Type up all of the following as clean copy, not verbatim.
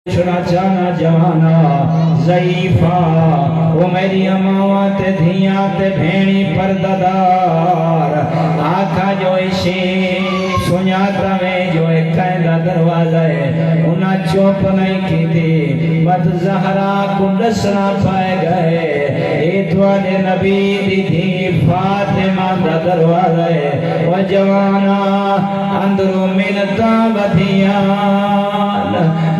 چھنا جانا جوانا ضعیفہ وہ میری اماوات دھیاں تے بھینی پرددار آکھا جو ایشی سنیاتا میں جو ایک قائدہ دروازہ ہے انہا چوپ نہیں کی تھی بد زہرا کو نسنا پائے گئے ایتوان نبی دی تھی فاطمہ دا دروازہ ہے وہ جوانا اندروں ملتا بدھیان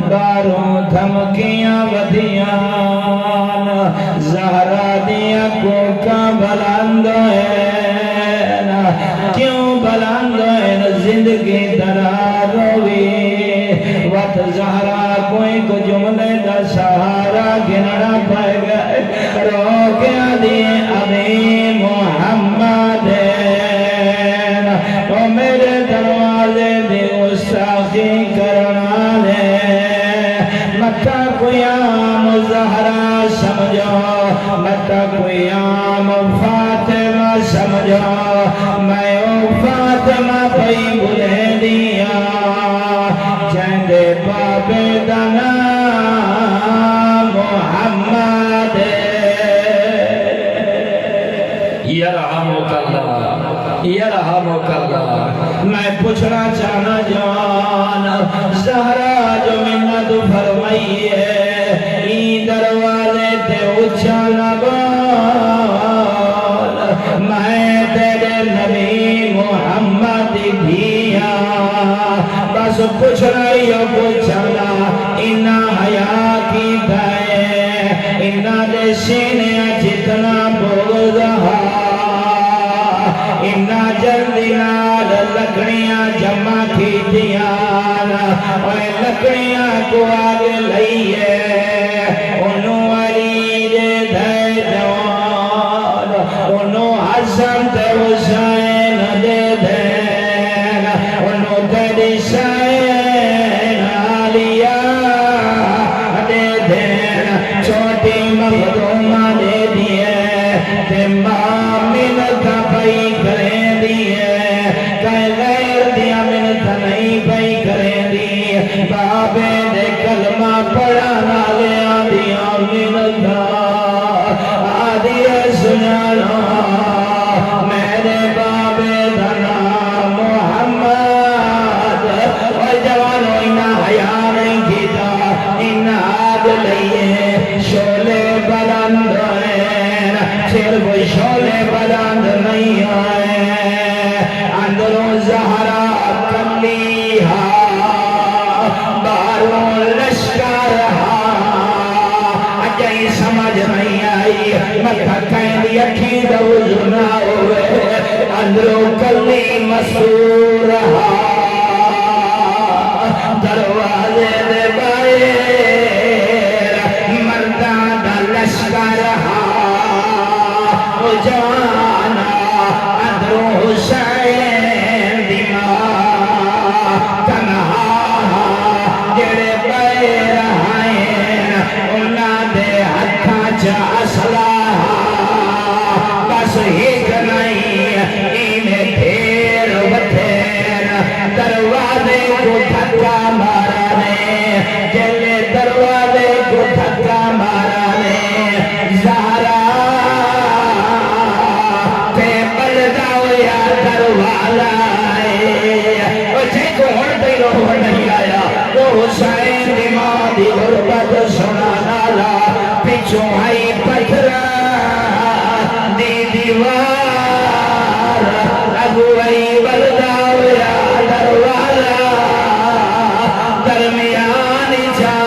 باروں دھمکیاں بدیان زہرا دیا کو کا بلند ہے کیوں بلند ہے زندگی درار ہوئی وقت زہرا کوئی کو جملے دا سہارا گننا پائے گئے رو گیا دیے ابھی محمد تو میرے دروازے دی گستاخی کرنا دے مکہ کوئی عام زہرا سمجھو مکہ کوئی عام فاطمہ سمجھو میں او فاطمہ پئی بلے دیا جندے بابے دنا محمد یرحمک اللہ یرحمک اللہ میں پوچھنا چاہنا جان زہرا جو منت فرمائی ہے این دروازے تے اچھا نہ بول میں تیرے نبی محمد دھیا بس پوچھنا یا پوچھنا انہا حیاء کی دائے انہا دے سینے جتنا بغضہا انہا جلدی نال لکڑیاں جمع کی دیانا اور لکڑیاں کو آگے لئیے انہوں علی دے دے جوان انہوں حسن تے حسین دے دینا انہوں تیری شائن علیہ دے دینا چھوٹی مخدومہ دے دیے تے مامن کا پئی کریں دیے کہیں غیر دیا منت نہیں پئی کریں دیے بابے دے کلمہ پڑھانا لیا دیا منت آدھیا سنانا میرے بابے دنا محمد اور جوانوں انہا حیاء نہیں کیتا انہا آگ لئیے شولے بلند ہیں صرف شولے بلند نہیں آئے اندروں زہرا کلیہا باروں لشکر اجائی سمجھ نہیں آئی مکہ کہیں اکھی دوزو نہ ہوئے اندروں کلی مسور دروازے دے بائر مردان دا لشکر جوانا اندروں حسین دیما تنہا جڑے بیر آئین انہاں دے ہتھاں چا اسلحہ بس ہیک نہیں انہیں پھیر وٹھیر دروازے کو دھکا مارانے جلے دروازے کو دھکا مارانے زہرا حسین دی ماں دی غربت سنا نالا پچھوں آئی پتھرا دی دیوار اگوئی بلداویا دروالا درمیان جا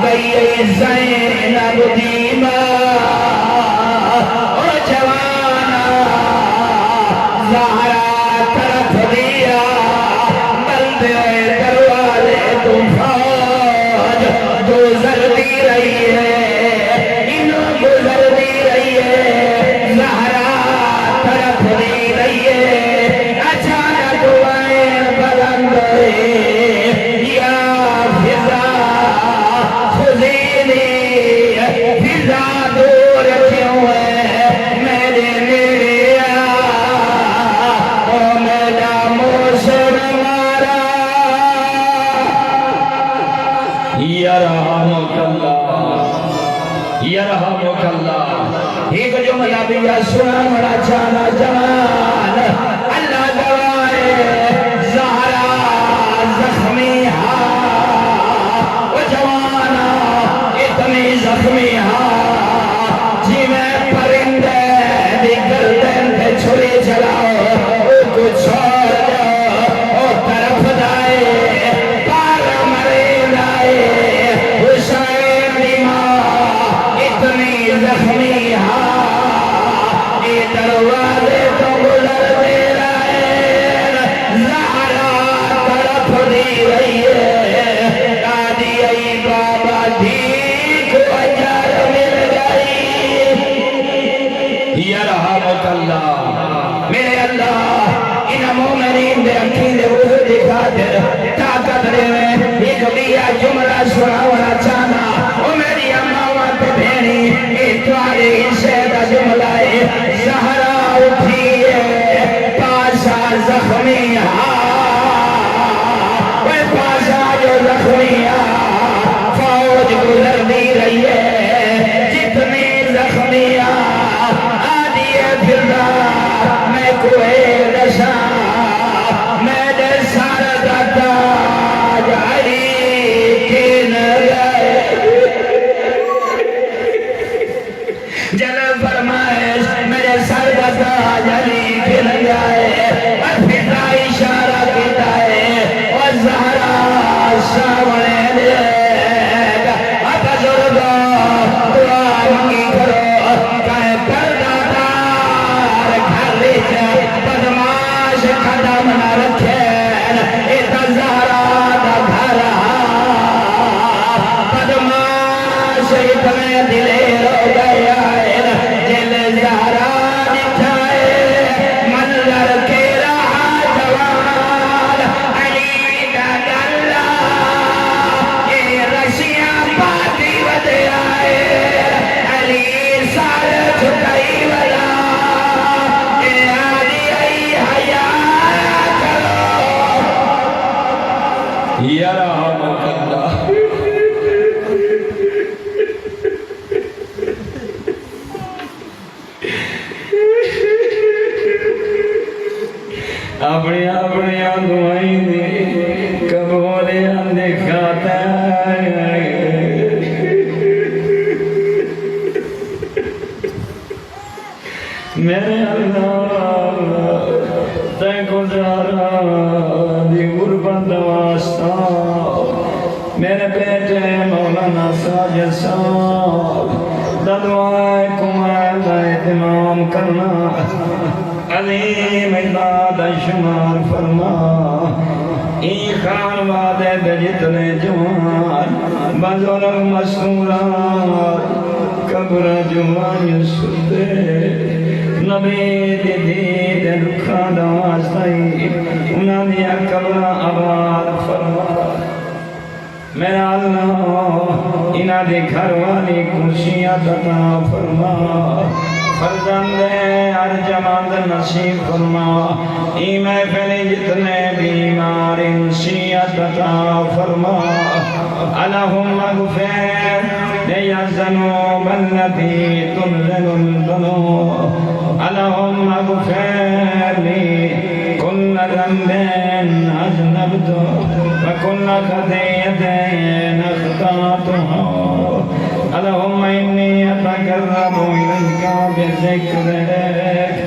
گئی زینب دی ماں او جوانا زہرا طرف دیا بلدے فوج گزرتی رہی ہے انہوں گزرتی رہی ہے زہرا طرف دی رہی ہے اچانک وائن بلند یا فضا خزینی فضا دور کیوں ہے میرے میرے او میرا موسم مارا یرحمک اللہ یرحمک اللہ. ایک جملہ بھی سنا بڑا جانا جان اللہ دوائے زہرا زخمی ہا وہ جوانا اتنی زخمی ہا جی میں پرندے دی گردن پہ چھری چلاؤ وہ کچھ چھوڑ دو وہ طرف دائے پار مرے دائے حسین دی ماں اتنی زخمی ہا یہ دروازے تو گزر دے رہے زہرا طرف دی رہی ہے دادی ای بابا ٹھیک اجر مل گئی. یرحمک اللہ میرے اللہ ان مومنین دے اکھیں دے وجود دی خاطر طاقت دے میں ایک بیا جملہ سناونا چاہنا او میری اماں تے بہنی اے تمہارے حصے دا جملہ ہے زہرا اٹھی ہے پاسا زخمی ہا وہ پاسا جو زخمی ہا فوج گزر دی رہی ہے جتنی زخمی میں کوئی رشا میں دے سارا دادا جاری کن گئے جل فرمائش میرے سر دادا جاری کن گئے اور پھر اشارہ کیتا ہے اور زہرا سامنے دے اب بزرگا دعا منگی کرو کہے پردہ بدماش قدم نہ رکھے ایتا زہرا دا گھر بدماش اتنے دلیر ہو گیا جل زہرا دکھائے منظر کے رہا جوان علی دا گلہ یہ رشیاں پاتی ودے آئے علی سار چھکائی ولا یرحمک اللہ. اپنی اپنی دعائیں دی قبولیاں دکھاتا ہے میرے اللہ تے گزارا دی غربت واسطہ میرے بیٹے مولانا ساجد صاحب دعائے کمال دا اہتمام کرنا عظیم امداد شمار فرما ای خانوادے دے جتنے جوان بزرگ مسئولات قبر جوان ستے نبی دی دید رکھا دوازدائی انہاں دیا قبر آباد فرما میرا اللہ انہاں دی گھر والی کرسیاں عطا فرما فرزند ارجمند نصیب فرما ای محفل جتنے بیمار انسیت عطا فرما اللہم اغفر لی الذنوب التي تنزل الذنوب اللہم اغفر لی کل ذنب اذنبت وکل خطیئت اخطأتها اللہم انی اتقرب الیک بذکرک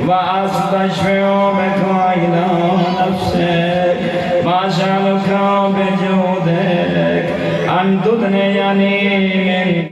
وأستشفع بك إلى نفسك وأسألك بجودك أن تدنيني من